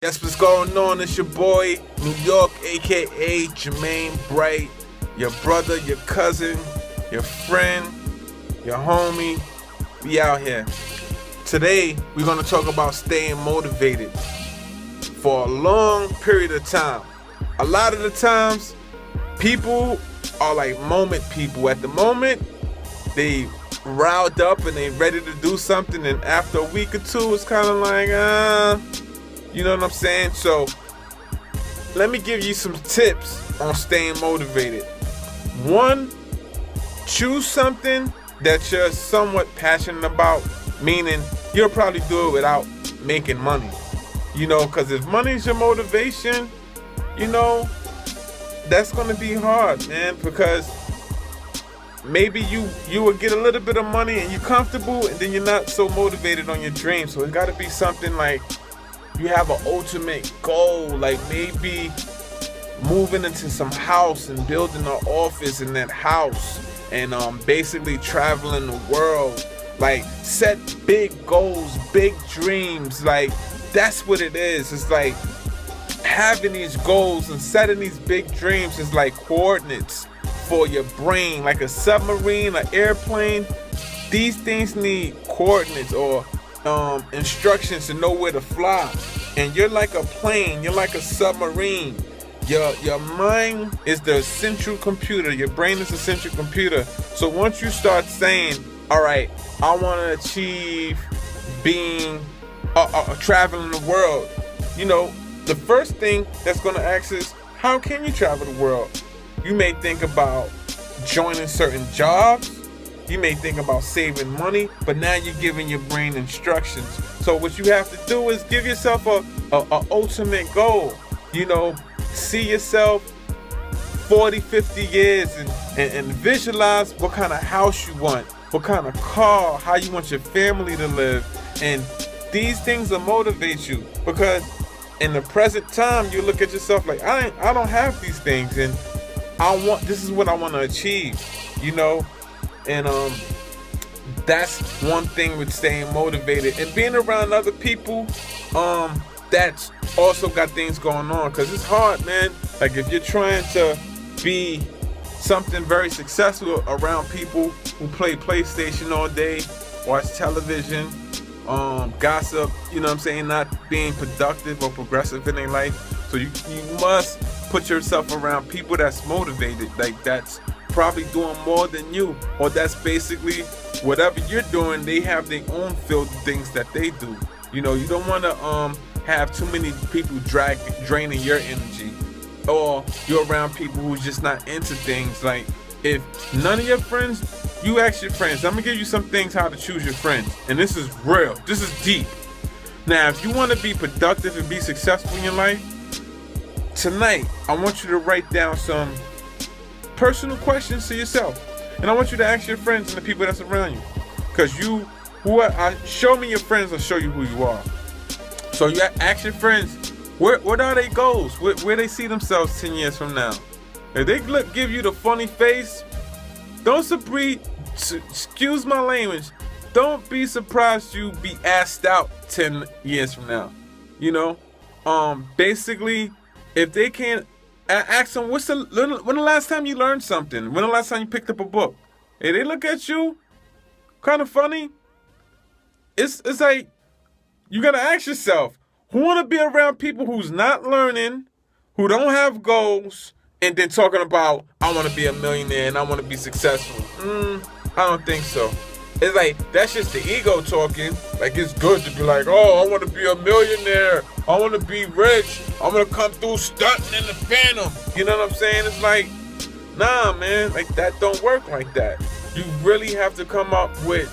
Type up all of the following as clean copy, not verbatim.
That's what's going on. It's your boy, New York, aka Jermaine Bright. Your brother, your cousin, your friend, your homie. We out here. Today, we're going to talk about staying motivated for a long period of time. A lot of the times, people are like moment people. At the moment, they riled up and they ready to do something, and after a week or two, it's kind of like, you know what I'm saying? So, let me give you some tips on staying motivated. One, choose something that you're somewhat passionate about, meaning you'll probably do it without making money. You know, because if money's your motivation, you know, that's going to be hard, man, because maybe you will get a little bit of money and you're comfortable, and then you're not so motivated on your dream. So it's got to be something like you have an ultimate goal, like maybe moving into some house and building an office in that house, and basically traveling the world. Like, set big goals, big dreams. Like, that's what it is. It's like having these goals and setting these big dreams is like coordinates for your brain, like a submarine, an airplane. These things need coordinates or instructions to know where to fly. And you're like a plane, you're like a submarine. Your mind is the central computer. Your brain is the central computer. So once you start saying, all right, I want to achieve being traveling the world, you know, the first thing that's going to ask is, how can you travel the world? You may think about joining certain jobs. You may think about saving money, but now you're giving your brain instructions. So what you have to do is give yourself a ultimate goal. You know, see yourself 40, 50 years and visualize what kind of house you want, what kind of car, how you want your family to live. And these things will motivate you, because in the present time, you look at yourself like, I don't have these things, and this is what I want to achieve, you know. And that's one thing with staying motivated and being around other people that's also got things going on, because it's hard, man. Like, if you're trying to be something very successful around people who play PlayStation all day, watch television, gossip, you know what I'm saying, not being productive or progressive in their life. So you must put yourself around people that's motivated, like that's probably doing more than you, or that's basically whatever you're doing, they have their own field of things that they do. You know, you don't want to have too many people draining your energy, or you're around people who's just not into things. Like, if none of your friends, you ask your friends. I'm gonna give you some things how to choose your friends, and this is real, this is deep. Now, if you want to be productive and be successful in your life, tonight I want you to write down some personal questions to yourself, and I want you to ask your friends and the people that's around you, because show me your friends, I'll show you who you are. So you ask your friends, what are their goals, where they see themselves 10 years from now. If they give you the funny face, excuse my language, don't be surprised you be asked out 10 years from now. You know, basically, if they can't, ask them, when the last time you learned something? When the last time you picked up a book? If they look at you kind of funny, it's like, you gotta ask yourself, who wanna be around people who's not learning, who don't have goals, and then talking about, I wanna be a millionaire and I wanna be successful? I don't think so. It's like, that's just the ego talking. Like, it's good to be like, oh, I want to be a millionaire, I want to be rich, I'm going to come through stunting in the Phantom. You know what I'm saying? It's like, nah, man, like, that don't work like that. You really have to come up with,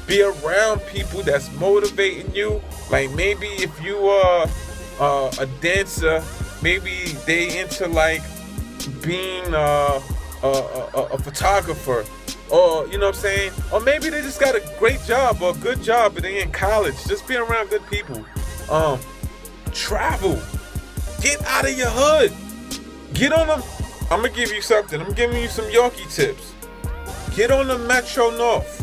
be around people that's motivating you. Like, maybe if you are a dancer, maybe they into like being a photographer. Or, you know what I'm saying? Or maybe they just got a great job or a good job, but they in college. Just be around good people. Travel. Get out of your hood. Get on them. I'm going to give you something. I'm giving you some Yorkie tips. Get on the Metro North.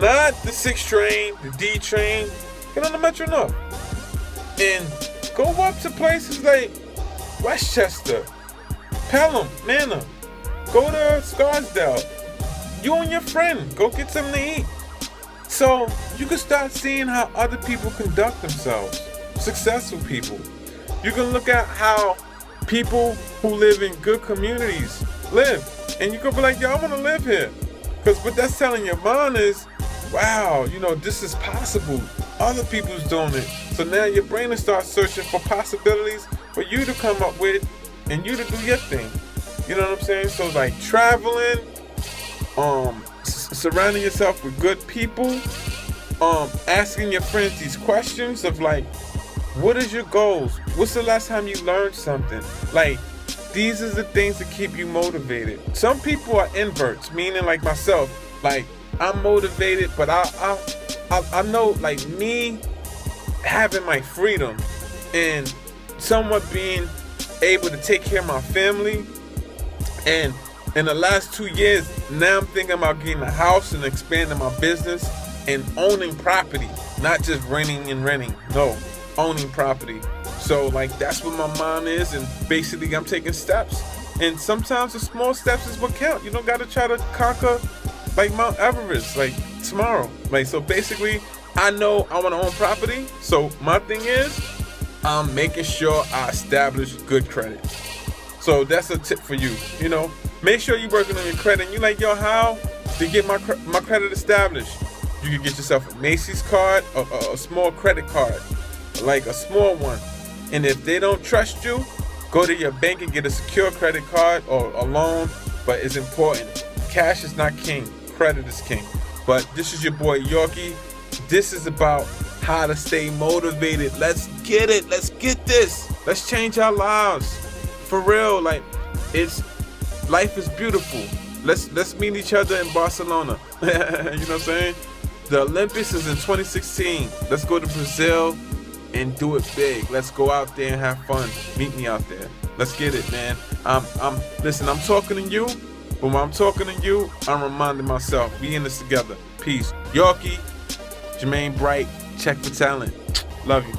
Not the 6 train, the D train. Get on the Metro North. And Go up to places like Westchester, Pelham, Manor. Go to Scarsdale. You and your friend, go get something to eat. So you can start seeing how other people conduct themselves, successful people. You can look at how people who live in good communities live. And you can be like, yo, I want to live here. Because what that's telling your mind is, wow, this is possible. Other people's doing it. So now your brain will start searching for possibilities for you to come up with and you to do your thing. You know what I'm saying? So like traveling, surrounding yourself with good people, asking your friends these questions of like, what is your goals? What's the last time you learned something? Like, these are the things that keep you motivated. Some people are inverts, meaning like myself. Like, I'm motivated, but I know, like, me having my freedom and somewhat being able to take care of my family. And in the last 2 years, now I'm thinking about getting a house and expanding my business and owning property, not just renting. No, owning property. So like that's what my mind is, and basically I'm taking steps. And sometimes the small steps is what count. You don't gotta try to conquer like Mount Everest like tomorrow. Like, so basically I know I wanna own property. So my thing is I'm making sure I establish good credit. So that's a tip for you. Make sure you're working on your credit. And you're like, yo, how to get my credit established? You can get yourself a Macy's card, a small credit card, like a small one. And if they don't trust you, go to your bank and get a secure credit card or a loan. But it's important. Cash is not king. Credit is king. But this is your boy Yorkie. This is about how to stay motivated. Let's get it. Let's get this. Let's change our lives. For real, like, life is beautiful. Let's meet each other in Barcelona. You know what I'm saying? The Olympics is in 2016. Let's go to Brazil and do it big. Let's go out there and have fun. Meet me out there. Let's get it, man. Listen, I'm talking to you, but when I'm talking to you, I'm reminding myself, we in this together. Peace. Yorkie, Jermaine Bright, check for talent. Love you.